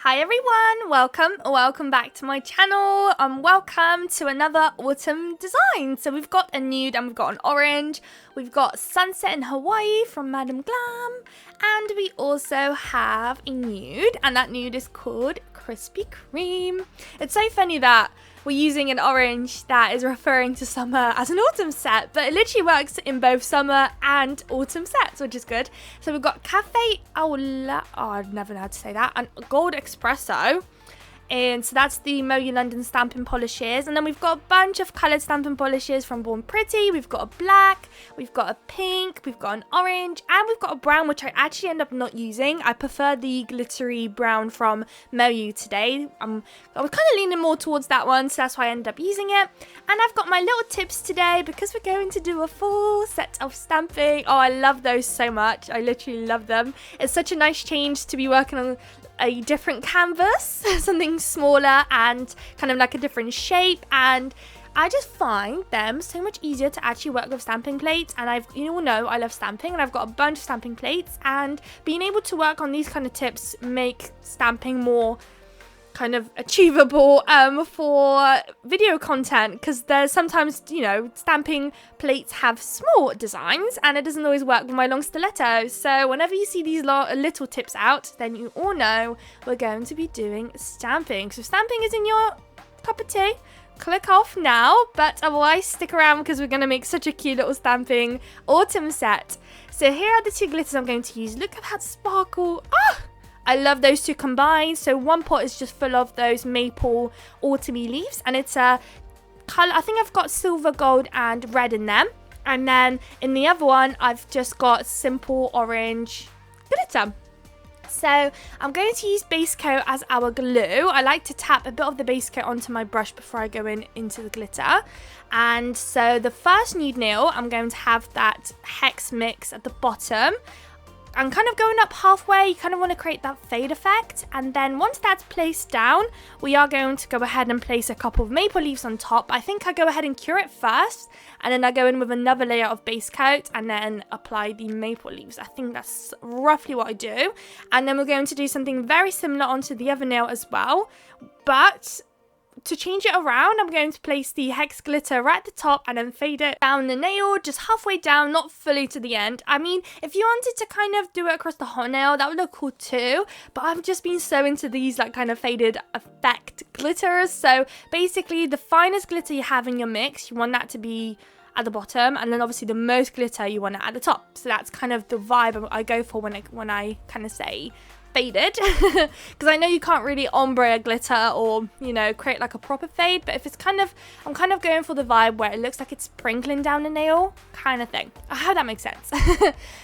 Hi everyone, welcome back to my channel and welcome to another autumn design. So we've got a nude and we've got an orange, we've got sunset in Hawaii from Madam Glam, and we also have a nude, and that nude is called Krispy Kreme. It's so funny that we're using an orange that is referring to summer as an autumn set, but it literally works in both summer and autumn sets, which is good. So we've got Cafe Aula, I've never know how to say that, and Gold Espresso. And so that's the Moyu London stamping polishes. And then we've got a bunch of coloured stamping polishes from Born Pretty. We've got a black, we've got a pink, we've got an orange, and we've got a brown, which I actually end up not using. I prefer the glittery brown from Moyu today. I was kind of leaning more towards that one, so that's why I ended up using it. And I've got my little tips today because we're going to do a full set of stamping. Oh, I love those so much. I literally love them. It's such a nice change to be working on a different canvas, something smaller and kind of like a different shape, and I just find them so much easier to actually work with stamping plates. And you all know I love stamping, and I've got a bunch of stamping plates, and being able to work on these kind of tips make stamping more kind of achievable for video content, because there's sometimes, you know, stamping plates have small designs and it doesn't always work with my long stilettos. So whenever you see these little tips out, then you all know we're going to be doing stamping. So if stamping is in your cup of tea, click off now, but otherwise stick around because we're going to make such a cute little stamping autumn set. So here are the two glitters I'm going to use. Look at that sparkle. I love those two combined. So one pot is just full of those maple autumny leaves, and it's a colour, I think I've got silver, gold and red in them. And then in the other one I've just got simple orange glitter. So I'm going to use base coat as our glue. I like to tap a bit of the base coat onto my brush before I go into the glitter. And so the first nude nail, I'm going to have that hex mix at the bottom. I'm kind of going up halfway. You kind of want to create that fade effect, and then once that's placed down, we are going to go ahead and place a couple of maple leaves on top. I think I go ahead and cure it first, and then I go in with another layer of base coat and then apply the maple leaves. I think that's roughly what I do. And then we're going to do something very similar onto the other nail as well, but to change it around, I'm going to place the hex glitter right at the top and then fade it down the nail, just halfway down, not fully to the end. I mean, if you wanted to kind of do it across the whole nail, that would look cool too, but I've just been so into these like kind of faded effect glitters. So basically the finest glitter you have in your mix, you want that to be at the bottom, and then obviously the most glitter you want it at the top. So that's kind of the vibe I go for when I kind of say faded, because I know you can't really ombre a glitter or, you know, create like a proper fade, but if it's kind of, I'm kind of going for the vibe where it looks like it's sprinkling down the nail kind of thing. I hope that makes sense.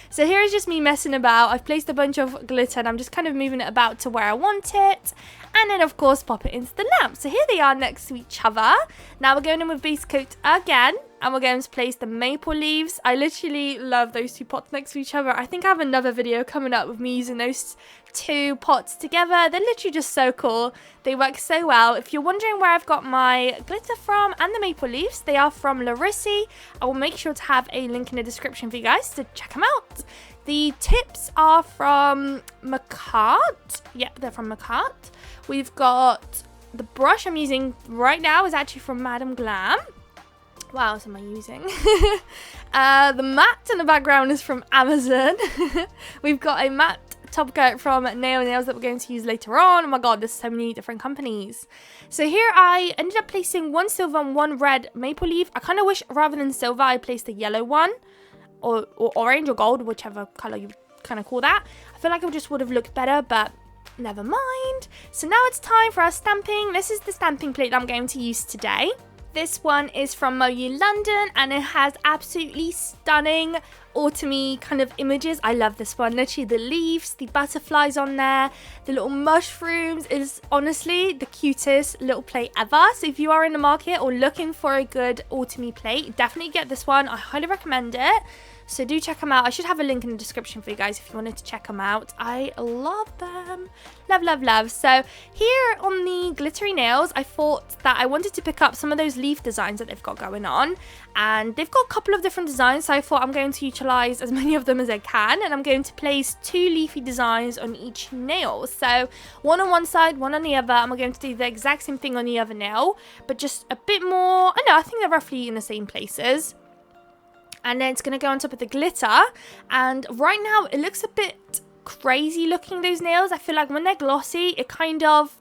So here is just me messing about. I've placed a bunch of glitter and I'm just kind of moving it about to where I want it, and then of course pop it into the lamp. So here they are next to each other. Now we're going in with base coat again, and we're going to place the maple leaves. I literally love those two pots next to each other. I think I have another video coming up with me using those two pots together. They're literally just so cool. They work so well. If you're wondering where I've got my glitter from and the maple leaves, they are from Larissi. I will make sure to have a link in the description for you guys to check them out. The tips are from Macart. Yep, they're from Macart. We've got the brush I'm using right now is actually from Madam Glam. What else am I using? The mat in the background is from Amazon. We've got a matte top coat from Nail Nails that we're going to use later on. Oh my god, there's so many different companies. So here I ended up placing one silver and one red maple leaf. I kind of wish rather than silver I placed a yellow one, or orange or gold, whichever color you kind of call that. I feel like it just would have looked better, but never mind. So now it's time for our stamping. This is the stamping plate that I'm going to use today. This one is from Moyu London, and it has absolutely stunning autumny kind of images. I love this one. Literally the leaves, the butterflies on there, the little mushrooms is honestly the cutest little plate ever. So if you are in the market or looking for a good autumny plate, definitely get this one. I highly recommend it. So do check them out. I should have a link in the description for you guys if you wanted to check them out. I love them. Love, love, love. So here on the glittery nails, I thought that I wanted to pick up some of those leaf designs that they've got going on. And they've got a couple of different designs, so I thought I'm going to utilize as many of them as I can. And I'm going to place 2 leafy designs on each nail. So one on one side, one on the other. I'm going to do the exact same thing on the other nail, but just a bit more. I think they're roughly in the same places. And then it's going to go on top of the glitter. And right now it looks a bit crazy looking, those nails. I feel like when they're glossy, it kind of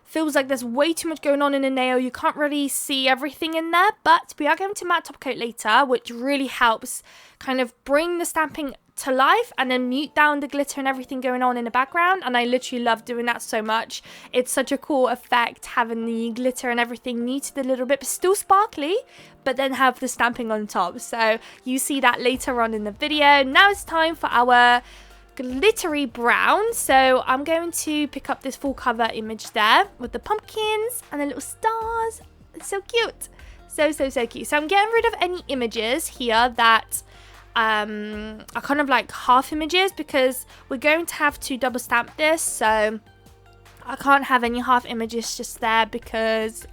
feels like there's way too much going on in a nail. You can't really see everything in there. But we are going to matte top coat later, which really helps kind of bring the stamping to life and then mute down the glitter and everything going on in the background. And I literally love doing that so much. It's such a cool effect having the glitter and everything muted a little bit but still sparkly, but then have the stamping on top. So you see that later on in the video. Now it's time for our glittery brown. So I'm going to pick up this full cover image there with the pumpkins and the little stars. It's so cute. So cute. So I'm getting rid of any images here that are kind of like half images, because we're going to have to double stamp this. So I can't have any half images just there, because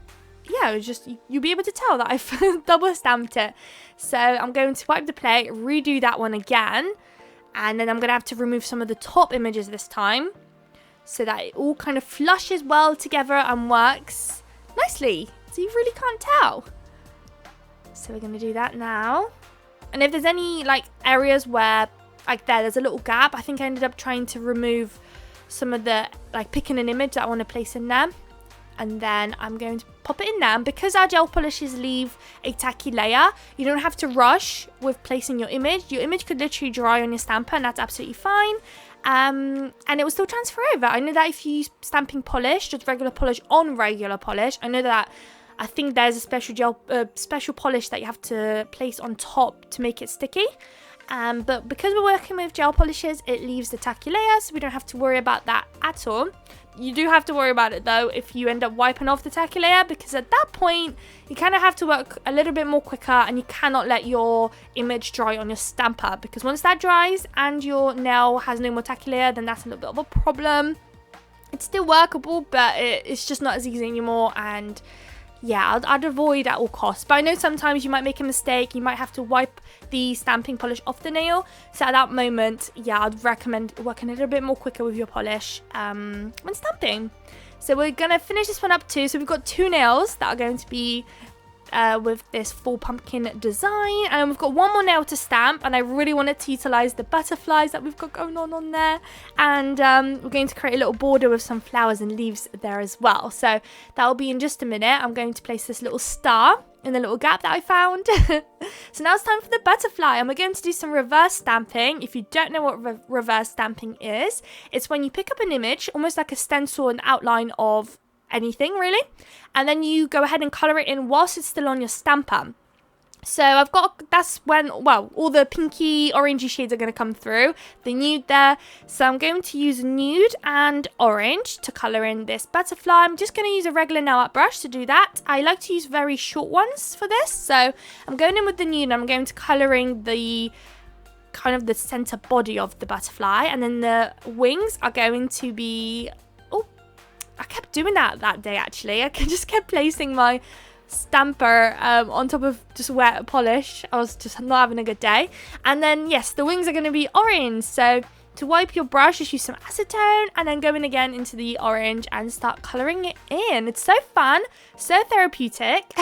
yeah, it's just, you'll be able to tell that I've double stamped it. So I'm going to wipe the plate, redo that one again, and then I'm going to have to remove some of the top images this time so that it all kind of flushes well together and works nicely, so you really can't tell. So we're going to do that now. And if there's any like areas where like there's a little gap, I think I ended up trying to remove some of the, like picking an image that I want to place in there, and then I'm going to pop it in there. And because our gel polishes leave a tacky layer, you don't have to rush with placing your image. Your image could literally dry on your stamper, and that's absolutely fine. And it will still transfer over. I know that if you use stamping polish, just regular polish on regular polish, I know that I think there's a special polish that you have to place on top to make it sticky. But because we're working with gel polishes, it leaves the tacky layer, so we don't have to worry about that at all. You do have to worry about it though if you end up wiping off the tacky layer, because at that point you kind of have to work a little bit more quicker, and you cannot let your image dry on your stamper, because once that dries and your nail has no more tacky layer, then that's a little bit of a problem. It's still workable, but it's just not as easy anymore, and yeah, I'd avoid at all costs. But I know sometimes you might make a mistake. You might have to wipe the stamping polish off the nail. So at that moment, yeah, I'd recommend working a little bit more quicker with your polish when stamping. So we're going to finish this one up too. So we've got 2 nails that are going to be with this full pumpkin design, and we've got 1 more nail to stamp, and I really wanted to utilize the butterflies that we've got going on there, and we're going to create a little border with some flowers and leaves there as well. So that will be in just a minute. I'm going to place this little star in the little gap that I found. So now it's time for the butterfly, and we're going to do some reverse stamping. If you don't know what reverse stamping is, it's when you pick up an image, almost like a stencil, an outline of anything really, and then you go ahead and color it in whilst it's still on your stamper. So I've got, that's when, well, all the pinky orangey shades are going to come through, the nude there. So I'm going to use nude and orange to color in this butterfly. I'm just going to use a regular nail art brush to do that. I like to use very short ones for this. So I'm going in with the nude, and I'm going to color in the kind of the center body of the butterfly, and then the wings are going to be, I kept doing that day actually. I just kept placing my stamper on top of just wet polish. I was just not having a good day. And then yes, the wings are going to be orange. So to wipe your brush, just use some acetone and then go in again into the orange and start colouring it in. It's so fun, so therapeutic.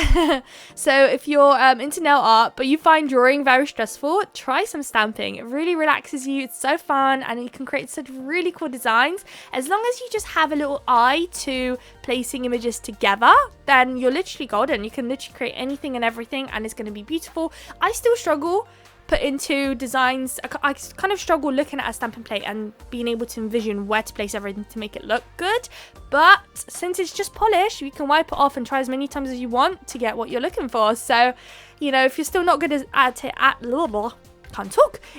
So if you're into nail art but you find drawing very stressful, try some stamping. It really relaxes you. It's so fun, and you can create such really cool designs. As long as you just have a little eye to placing images together, then you're literally golden. You can literally create anything and everything, and it's going to be beautiful. I still struggle put into designs. I kind of struggle looking at a stamping plate and being able to envision where to place everything to make it look good, but since it's just polish, you can wipe it off and try as many times as you want to get what you're looking for. So, you know, if you're still not good at it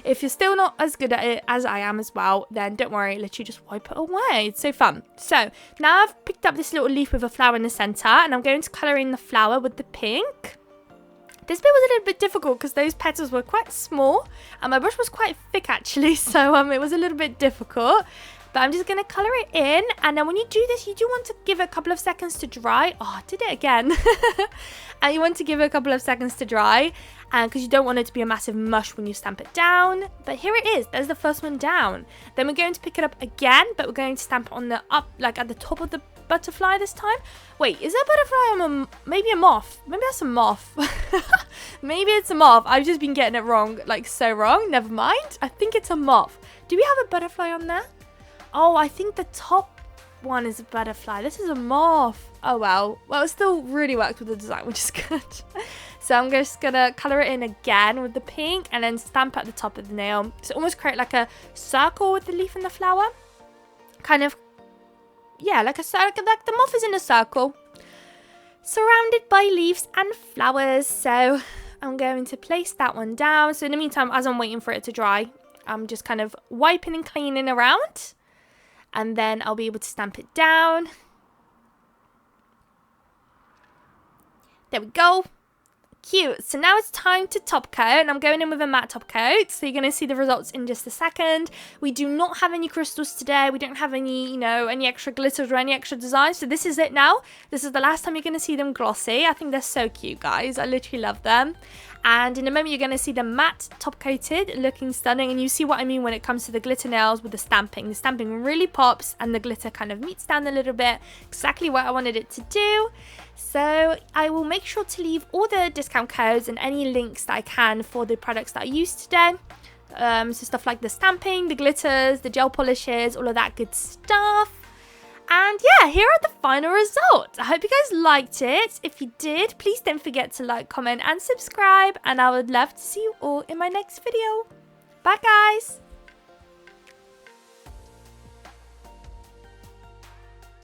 if you're still not as good at it as I am as well, then don't worry, literally just wipe it away. It's so fun. So now I've picked up this little leaf with a flower in the center, and I'm going to color in the flower with the pink. This bit was a little bit difficult because those petals were quite small and my brush was quite thick actually, so it was a little bit difficult. But I'm just going to colour it in, and then when you do this, you do want to give it a couple of seconds to dry. Oh, I did it again. And you want to give it a couple of seconds to dry, because you don't want it to be a massive mush when you stamp it down. But here it is. There's the first one down. Then we're going to pick it up again, but we're going to stamp it on the like at the top of the butterfly this time. Wait, is that a butterfly or maybe a moth? Maybe that's a moth. Maybe it's a moth. I've just been getting it wrong, like so wrong. Never mind. I think it's a moth. Do we have a butterfly on there? Oh, I think the top one is a butterfly. This is a moth. Oh, well. Well, it still really works with the design, which is good. So I'm just going to colour it in again with the pink and then stamp at the top of the nail. So almost create like a circle with the leaf and the flower. Kind of, yeah, like a circle. Like the moth is in a circle, surrounded by leaves and flowers. So I'm going to place that one down. So in the meantime, as I'm waiting for it to dry, I'm just kind of wiping and cleaning around. And then I'll be able to stamp it down. There we go. Cute. So now it's time to top coat, and I'm going in with a matte top coat. So you're going to see the results in just a second. We do not have any crystals today. We don't have any, any extra glitters or any extra designs. So this is it now. This is the last time you're going to see them glossy. I think they're so cute, guys. I literally love them. And in a moment, you're going to see them matte top coated, looking stunning. And you see what I mean when it comes to the glitter nails with the stamping. The stamping really pops and the glitter kind of meets down a little bit. Exactly what I wanted it to do. So I will make sure to leave all the discount codes and any links that I can for the products that I used today. So stuff like the stamping, the glitters, the gel polishes, all of that good stuff. And yeah, here are the final results. I hope you guys liked it. If you did, please don't forget to like, comment and subscribe. And I would love to see you all in my next video. Bye guys.